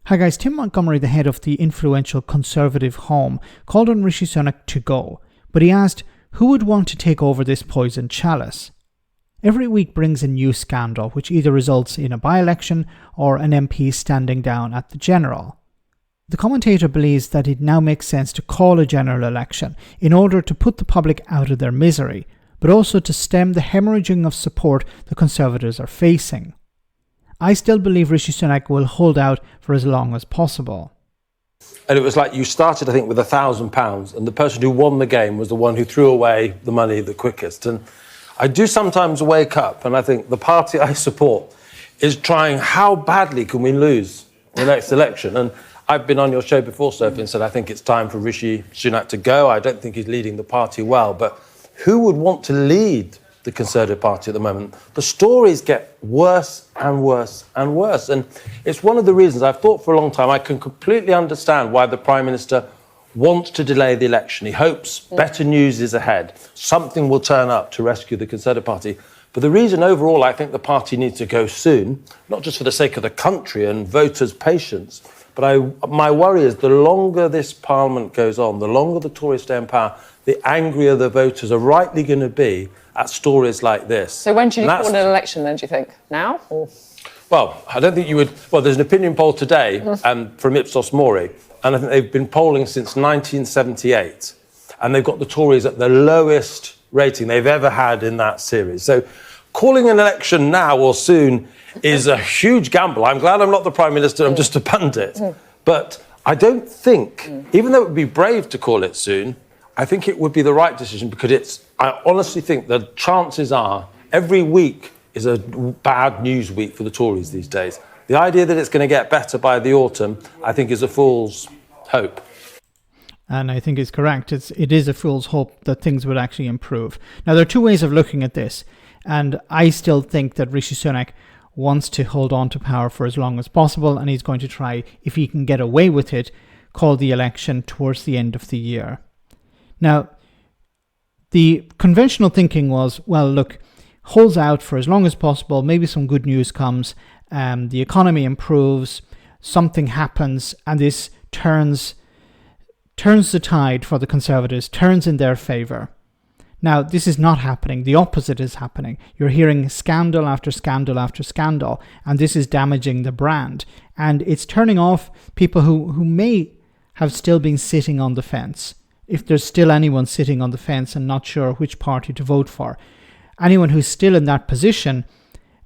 Hi guys, Tim Montgomerie, the head of the influential Conservative Home, called on Rishi Sunak to go, but he asked who would want to take over this poisoned chalice. Every week brings a new scandal, which either results in a by-election or an MP standing down at the general. The commentator believes that it now makes sense to call a general election in order to put the public out of their misery, but also to stem the hemorrhaging of support the Conservatives are facing. I still believe Rishi Sunak will hold out for as long as possible. And it was like you started, I think, with £1,000, and the person who won the game was the one who threw away the money the quickest. And I do sometimes wake up and I think the party I support is trying, how badly can we lose the next election? And I've been on your show before, Sophie, and said I think it's time for Rishi Sunak to go. I don't think he's leading the party well, but who would want to lead the Conservative Party at the moment? The stories get worse and worse and worse. And it's one of the reasons I've thought for a long time I can completely understand why the Prime Minister wants to delay the election. He hopes better news is ahead. Something will turn up to rescue the Conservative Party. But the reason overall I think the party needs to go soon, not just for the sake of the country and voters' patience, but my worry is the longer this Parliament goes on, the longer the Tories stay in power, the angrier the voters are rightly going to be at stories like this. So when should you call an election then, do you think? Now? Or? Well, I don't think you would... Well, there's an opinion poll today from Ipsos Mori, and I think they've been polling since 1978, and they've got the Tories at the lowest rating they've ever had in that series. So calling an election now or soon is a huge gamble. I'm glad I'm not the Prime Minister, I'm just a pundit. But I don't think, even though it would be brave to call it soon, I think it would be the right decision, because I honestly think the chances are every week is a bad news week for the Tories these days. The idea that it's going to get better by the autumn, I think, is a fool's hope. And I think it's correct. It is a fool's hope that things would actually improve. Now, there are two ways of looking at this, and I still think that Rishi Sunak wants to hold on to power for as long as possible, and he's going to try, if he can get away with it, call the election towards the end of the year. Now, the conventional thinking was, well, look, holds out for as long as possible, maybe some good news comes, the economy improves, something happens, and this turns the tide for the Conservatives, turns in their favour. Now, this is not happening. The opposite is happening. You're hearing scandal after scandal after scandal, and this is damaging the brand. And it's turning off people who may have still been sitting on the fence. If there's still anyone sitting on the fence and not sure which party to vote for. Anyone who's still in that position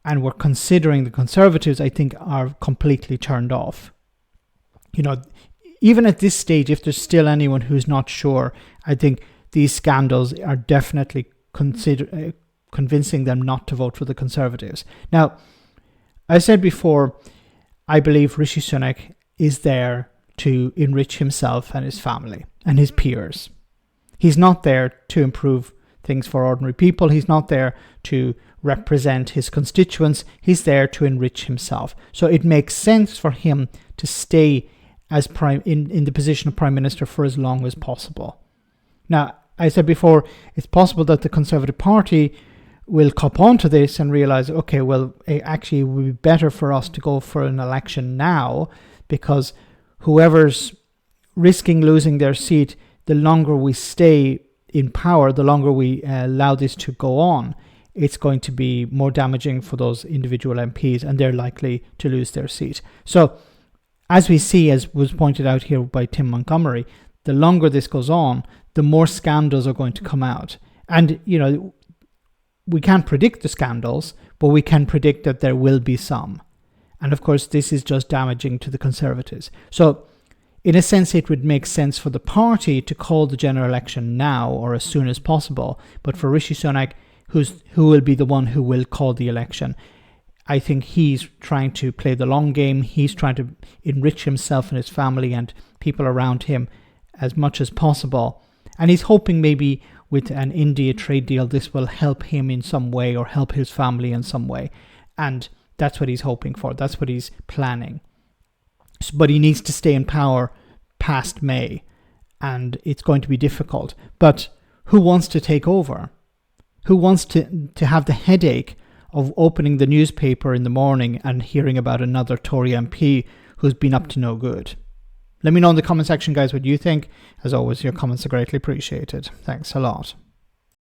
and were considering the Conservatives, I think, are completely turned off. You know, even at this stage, if there's still anyone who's not sure, I think these scandals are definitely convincing them not to vote for the Conservatives. Now, I said before, I believe Rishi Sunak is there to enrich himself and his family and his peers. He's not there to improve things for ordinary people. He's not there to represent his constituents. He's there to enrich himself. So it makes sense for him to stay as in the position of Prime Minister for as long as possible. Now, I said before, it's possible that the Conservative Party will cop onto this and realise, okay, well, actually it would be better for us to go for an election now, because whoever's risking losing their seat, the longer we stay in power, the longer we allow this to go on, it's going to be more damaging for those individual MPs, and they're likely to lose their seat. So, as we see, as was pointed out here by Tim Montgomerie, the longer this goes on, the more scandals are going to come out. And, you know, we can't predict the scandals, but we can predict that there will be some. And of course, this is just damaging to the Conservatives. So, in a sense, it would make sense for the party to call the general election now or as soon as possible. But for Rishi Sunak, who will be the one who will call the election, I think he's trying to play the long game. He's trying to enrich himself and his family and people around him as much as possible. And he's hoping maybe with an India trade deal, this will help him in some way or help his family in some way. And that's what he's hoping for. That's what he's planning. But he needs to stay in power past May, and it's going to be difficult. But who wants to take over? Who wants to have the headache of opening the newspaper in the morning and hearing about another Tory MP who's been up to no good. Let me know in the comment section, guys, what you think. As always, your comments are greatly appreciated. Thanks a lot.